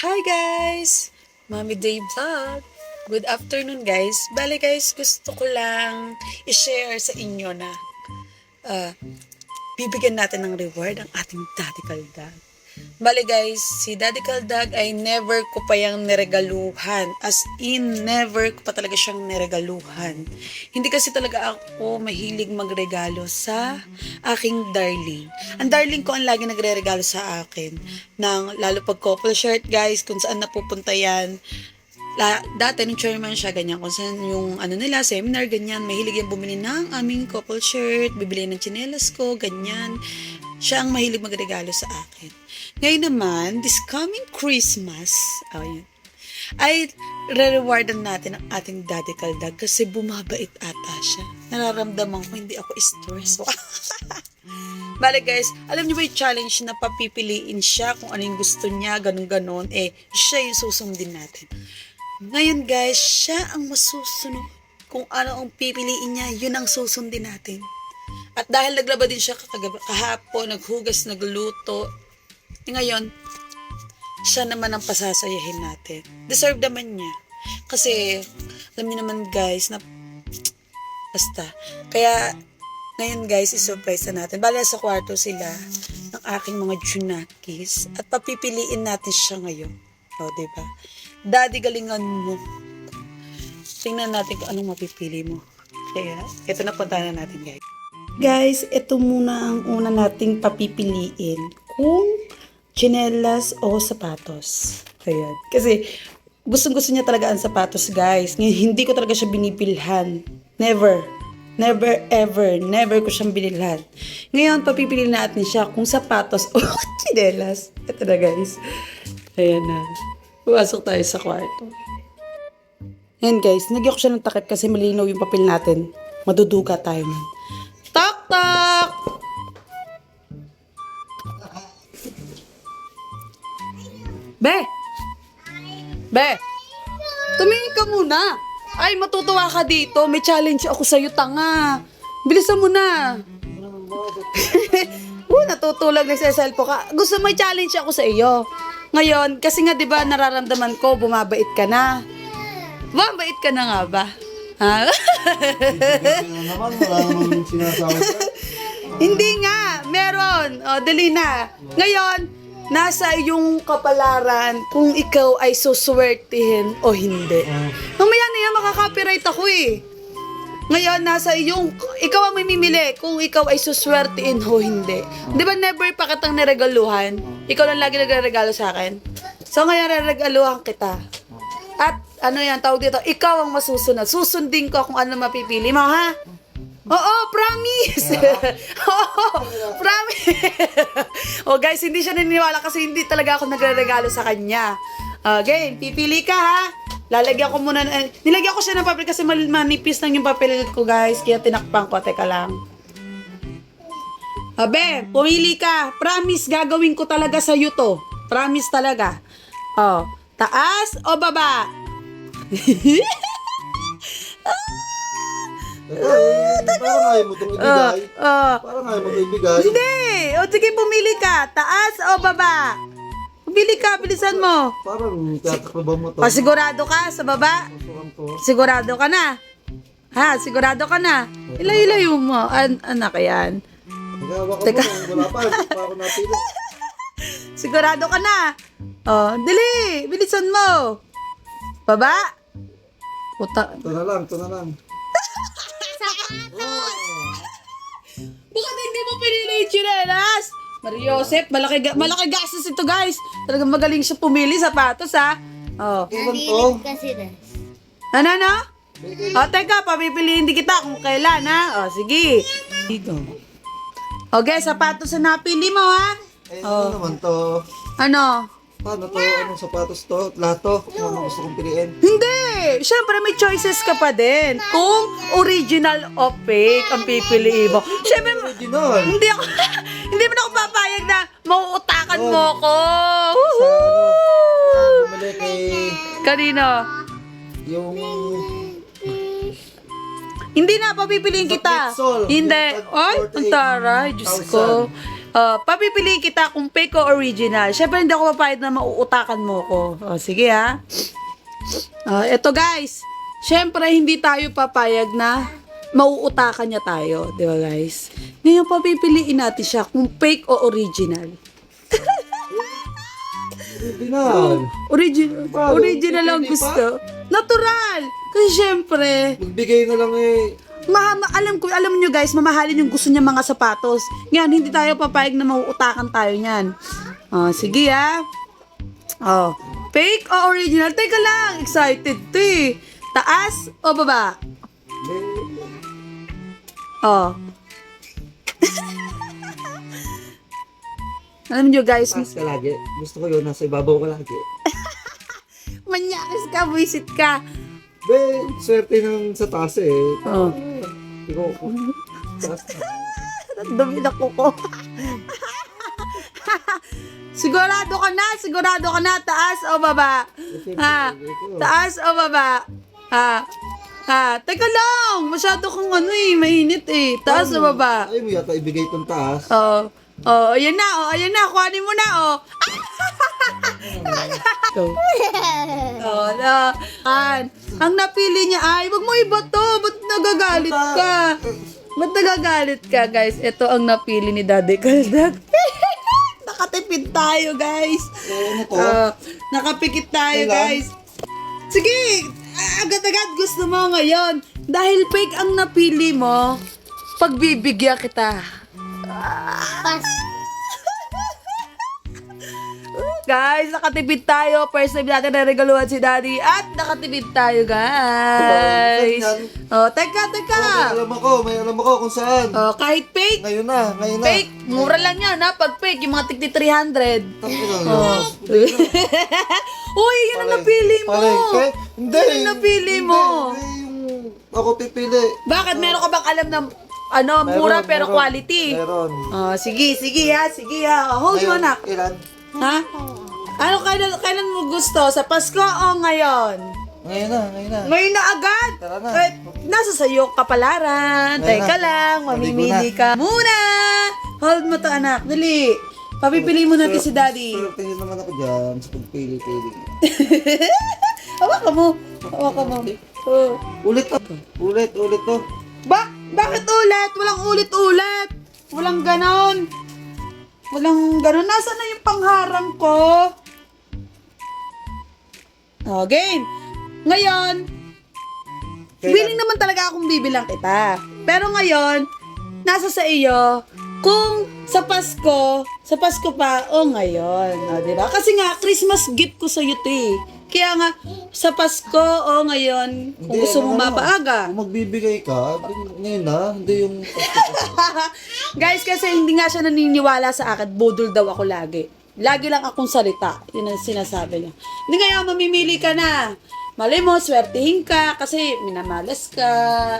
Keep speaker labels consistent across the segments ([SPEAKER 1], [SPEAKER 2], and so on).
[SPEAKER 1] Hi guys! Mommy Day Vlog! Good afternoon guys. Bale guys, gusto ko lang i-share sa inyo na uh, bibigyan natin ng reward ang ating Daddy Kaldag. Bale guys, si Daddy Kaldag ay never ko pa yung niregaluhan. As in, never ko pa talaga siyang niregaluhan. Hindi kasi talaga ako mahilig magregalo sa aking darling. Ang darling ko ang lagi nagre-regalo sa akin. Lalo pag couple shirt guys, kung saan napupunta yan. Dati nung chairman siya, ganyan. Kung saan yung nila, seminar, ganyan. Mahilig yan bumili ng aming couple shirt, bibili ng tsinelas ko, ganyan. Siya ang mahilig magregalo sa akin. Ngayon naman, this coming Christmas, ay re-rewardan natin ang ating Daddy Kaldag kasi bumabait ata siya. Nararamdaman ko hindi ako stress. Bale guys, alam niyo ba yung challenge na papipiliin siya kung ano yung gusto niya, ganun-ganon, siya yung susundin natin. Ngayon guys, siya ang masusunod. Kung ano ang pipiliin niya, yun ang susundin natin. At dahil naglaba din siya kahapon, naghugas, nagluto, ngayon, siya naman ang pasasayahin natin. Deserve naman niya. Kasi, alam niyo naman guys, na basta. Kaya, ngayon guys, isurprise na natin. Bala sa kwarto sila ng aking mga junakis at papipiliin natin siya ngayon. O, diba? Daddy, galingan mo. Tingnan natin kung anong mapipili mo. Kaya, ito na punta na natin guys. Guys, ito muna ang una nating papipiliin. Kung tsinelas o sapatos. Ayan. Kasi, gustong-gusto niya talaga ang sapatos, guys. Ngayon, hindi ko talaga siya binibilhan. Never. Never, ever. Never ko siyang binilhan. Ngayon, papipili natin siya kung sapatos o tsinelas. Ito na, guys. Ayan na. Pumasok tayo sa kwarto. Ayan, guys. Nagyan ko siya ng takip kasi malinaw yung papel natin. Maduduga tayo man. Tok-tok! Be! Be! Tumingin ka muna! Ay, matutuwa ka dito. May challenge ako sa'yo, tanga. Bilisan mo na. Natutulog, nagsaselfo ka. Gusto may challenge ako sa iyo. Ngayon, kasi nga 'di ba nararamdaman ko, bumabait ka na. Bumabait ka na nga ba? Ha? Hindi nga, meron. O, dali na. Ngayon, nasa iyong kapalaran kung ikaw ay suswertihin o hindi. Mamaya na yan, makaka-copyright ako eh. Ngayon, nasa iyong, ikaw ang mamimili kung ikaw ay suswertihin o hindi. Di ba never pa kitang niregaluhan? Ikaw lang lagi nagre-regalo sa akin. So ngayon, reregaluhan kita. At yan, tawag dito, ikaw ang masusunod. Susundin ko kung ano mapipili mo, ha? Oo, promise! Oo, promise! Oh guys, hindi siya naniniwala kasi hindi talaga ako nagre-regalo sa kanya. Okay, pipili ka ha. Lalagyan ko muna, nilagyan ko siya ng papel kasi manipis lang yung papel ko guys. Kaya tinakpan ko, teka lang. Abe, pumili ka. Promise, gagawin ko talaga sa'yo to. Promise talaga. Oh, taas o baba?
[SPEAKER 2] Parang ayaw mo itong ibigay. Parang ayaw mo itong ibigay.
[SPEAKER 1] Hindi! O sige, pumili ka. Taas o baba? Pumili ka, bilisan mo.
[SPEAKER 2] Parang tatakbo mo ito.
[SPEAKER 1] Sigurado ka sa baba? Sigurado ka na? Ha? Sigurado ka na? Ilayo mo. Anak yan.
[SPEAKER 2] Nagawa ko
[SPEAKER 1] Teka.
[SPEAKER 2] mo. Wala pa. Pa ako napili.
[SPEAKER 1] Sigurado ka na? Oh, dali. Bilisan mo. Baba? Puta.
[SPEAKER 2] Ito na lang, ito na lang.
[SPEAKER 1] Bakit hindi mo pinili yung tsinelas? Mariosep, malaki gastos ito guys. Talagang magaling siya pumili sapatos ha. Oh.
[SPEAKER 2] Ilan to?
[SPEAKER 3] Kasi na.
[SPEAKER 1] Ano? O teka, papipiliin din kita kung kailan ha. O sige. Dito. Okay, sapatos na napili mo ha.
[SPEAKER 2] Ano naman to?
[SPEAKER 1] Ano?
[SPEAKER 2] Paano to? Anong sapatos to? Lahat to? Kung ano gusto kong piliin?
[SPEAKER 1] Hindi! Siyempre may choices ka pa din. Kung original o fake ang pipiliin mo. Siyempre,
[SPEAKER 2] Original.
[SPEAKER 1] hindi ako, hindi mo na ako papayag na mauutakan mo ko.
[SPEAKER 2] Sa ano? Bumili kay
[SPEAKER 1] Kanino?
[SPEAKER 2] yung
[SPEAKER 1] Hindi na, papipiliin
[SPEAKER 2] Sa
[SPEAKER 1] kita.
[SPEAKER 2] Pixel.
[SPEAKER 1] Hindi.
[SPEAKER 2] Yung
[SPEAKER 1] Ay, ang taray. Diyos ko. Papipiliin kita kung fake o original. Syempre, hindi ako papayag na mauutakan mo ko. Sige ha. Eto guys. Syempre, hindi tayo papayag na mauutakan niya tayo. Di ba guys? Ngayon, papipiliin natin siya kung fake o original.
[SPEAKER 2] Original.
[SPEAKER 1] Original.
[SPEAKER 2] Paano?
[SPEAKER 1] Original ang
[SPEAKER 2] Pipili pa?
[SPEAKER 1] gusto. Natural. Kasi syempre,
[SPEAKER 2] Magbigay na lang eh.
[SPEAKER 1] alam nyo guys, mamahalin yung gusto niya mga sapatos. Ngayon, hindi tayo papayag na mauutakan tayo niyan. Sige fake o original? Teka lang, excited to eh. Taas o baba? Alam nyo guys,
[SPEAKER 2] Taas ka lagi. Gusto ko yun, nasa ibabaw ka lagi.
[SPEAKER 1] manyakis ka, buisit ka.
[SPEAKER 2] Swerte ng sa taas eh. Ikaw, taas na.
[SPEAKER 1] Dumi na kuko. Sigurado ka na, taas o baba? Taas o baba? Teka lang, masyado kang mainit eh. Taas o baba?
[SPEAKER 2] Ayaw mo yata ibigay itong taas.
[SPEAKER 1] Ayan na, kuhanin mo na, Ang napili niya ay, wag mo ibato, ba't nagagalit ka? Ba't nagagalit ka, guys? Ito ang napili ni Daddy Kaldag. Nakatipid tayo, guys.
[SPEAKER 2] Ano to?
[SPEAKER 1] Nakapikit tayo,
[SPEAKER 2] Kailan?
[SPEAKER 1] guys. Sige, agad-agad gusto mo ngayon. Dahil fake ang napili mo, pagbibigyan kita. Guys, nakatipid tayo. First time natin na-regaluhan si Daddy. At nakatipid tayo, guys. Teka.
[SPEAKER 2] May alam ako kung saan.
[SPEAKER 1] Kahit fake.
[SPEAKER 2] Ngayon na.
[SPEAKER 1] Fake. Mura lang yan, ha? Pag fake, yung mga tigti 300. Uy, yun ang napili mo.
[SPEAKER 2] Hindi.
[SPEAKER 1] Yun ang napili mo.
[SPEAKER 2] Hindi, ako pipili.
[SPEAKER 1] Bakit? Meron ka bang alam na mura pero quality?
[SPEAKER 2] Meron.
[SPEAKER 1] Sige ha. Hold mo, anak.
[SPEAKER 2] Ilan?
[SPEAKER 1] Ha? Kailan mo gusto? Sa Pasko o ngayon?
[SPEAKER 2] Ngayon na.
[SPEAKER 1] Ngayon na agad?
[SPEAKER 2] Tara na.
[SPEAKER 1] Nasa sayo kapalaran.
[SPEAKER 2] Ngayon
[SPEAKER 1] Teka
[SPEAKER 2] na.
[SPEAKER 1] lang, mamimili ka muna. Hold mo to, anak. Dali. Papipili mo natin si Daddy.
[SPEAKER 2] Tingin naman ako dyan sa pagpili-pili.
[SPEAKER 1] Hawakan mo.
[SPEAKER 2] Ulit to.
[SPEAKER 1] Bakit ulit? Walang ulit-ulit. Walang ganon. Nasaan na yung pangharang ko? Game. Ngayon, willing naman talaga akong bibilang kita. Pero ngayon, nasa sa iyo kung sa Pasko pa o ngayon. Diba? Kasi nga, Christmas gift ko sa'yo ito eh. Kaya nga, sa Pasko o ngayon, kung gusto mo mapaaga.
[SPEAKER 2] Kung magbibigay ka, ngayon na, hindi yung
[SPEAKER 1] Guys, kasi hindi nga siya naniniwala sa akin. Budol daw ako lagi. Lagi lang akong salita. Yun ang sinasabi niya. Hindi ngayon, mamimili ka na. Malay mo, swertihin ka kasi minamalas ka.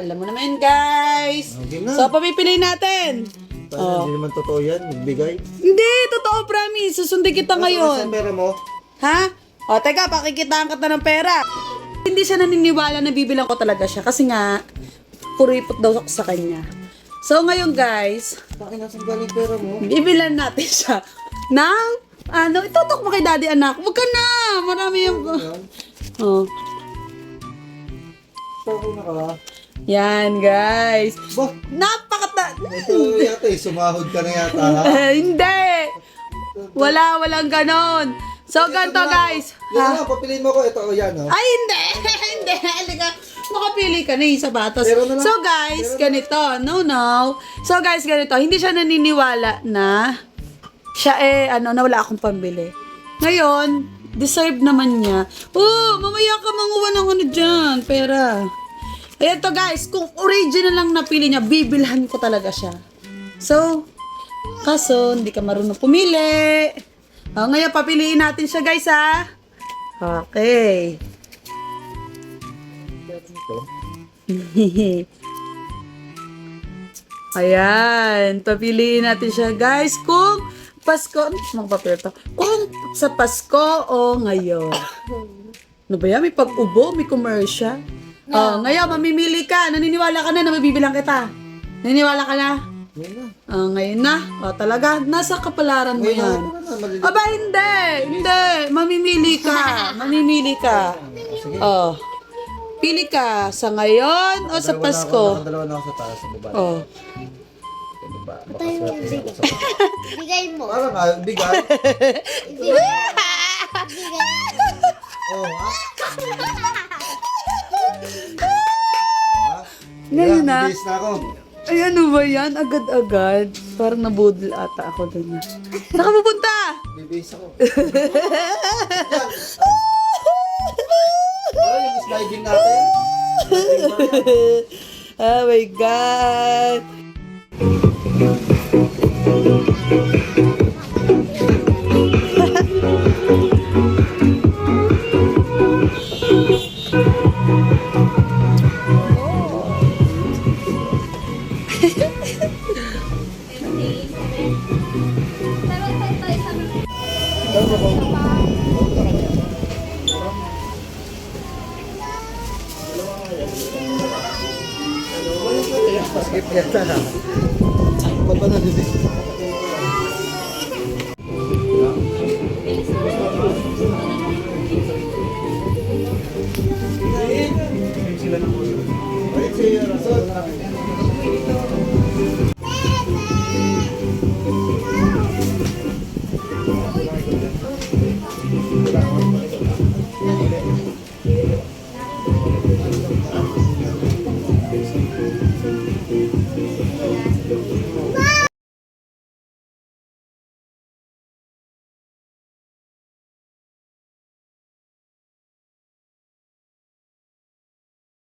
[SPEAKER 1] Alam mo naman yun, guys.
[SPEAKER 2] Okay na.
[SPEAKER 1] So, papipiliin natin.
[SPEAKER 2] Hindi naman totoo yan, magbigay.
[SPEAKER 1] Hindi, totoo, promise. Susundin kita ngayon.
[SPEAKER 2] Sa pera mo?
[SPEAKER 1] Ha? Teka, pakikitaan ka ng pera. Hindi siya naniniwala na bibilang ko talaga siya kasi nga, kuripot daw ako sa kanya. So, ngayon guys,
[SPEAKER 2] Bakit nasan galing pera mo?
[SPEAKER 1] bibilan natin siya ng, itutok mo kay Daddy, anak. Huwag ka na. Marami yung,
[SPEAKER 2] Saan na ka?
[SPEAKER 1] Yan, guys.
[SPEAKER 2] Bah,
[SPEAKER 1] Napakata...
[SPEAKER 2] ito yata sumahod ka na yata ha?
[SPEAKER 1] Hindi. Walang ganon. So, ganito guys.
[SPEAKER 2] Yan na, papiliin mo ko. Ito, yan o.
[SPEAKER 1] Ay, hindi. Hindi. Halika. Makapili ka na yung sapatos.
[SPEAKER 2] Pero na lang.
[SPEAKER 1] So, guys, ganito. No. So, guys, ganito. Hindi siya naniniwala na siya na wala akong pambili. Ngayon, deserve naman niya. Mamaya ka manguha ng dyan. Pera. Ayan to, guys. Kung original lang napili niya, bibilhan ko talaga siya. So, kaso, hindi ka marunong pumili. Ngayon, papiliin natin siya, guys, ha? Okay. Ayan, papiliin natin siya, guys. Kung Pasko, magpapir to. Kung sa Pasko o ngayon. Ano ba yan? May pag-ubo, may commercial. Ngayon, mamimili ka. Naniniwala ka na na mabibilang kita. Naniniwala ka na?
[SPEAKER 2] Ngayon na.
[SPEAKER 1] Ngayon na. Talaga, nasa kapalaran mo
[SPEAKER 2] Ngayon na.
[SPEAKER 1] yan.
[SPEAKER 2] Ito na, maliliit.
[SPEAKER 1] Aba, hindi. Hindi. Mamimili ka. Mamimili ka.
[SPEAKER 2] Sige.
[SPEAKER 1] Oh. Pili ka sa ngayon o sa Pasko?
[SPEAKER 2] Nakadalawa na ako sa taas sa baba.
[SPEAKER 1] Oh.
[SPEAKER 2] Sa baba. Baka
[SPEAKER 3] Tayo mo
[SPEAKER 2] swerte
[SPEAKER 3] yung
[SPEAKER 2] ako sa
[SPEAKER 3] bigay mo.
[SPEAKER 2] Parang bigay.
[SPEAKER 3] Bigay.
[SPEAKER 2] Oh, ha?
[SPEAKER 1] Ngayon na.
[SPEAKER 2] Bilis na ako.
[SPEAKER 1] Ay, ano ba yan? Agad-agad. Parang nabudol ata ako dun na. Nakapupunta!
[SPEAKER 2] Bibis ako. Oh, yung sliding natin.
[SPEAKER 1] Oh my God!
[SPEAKER 2] Paskip yata na.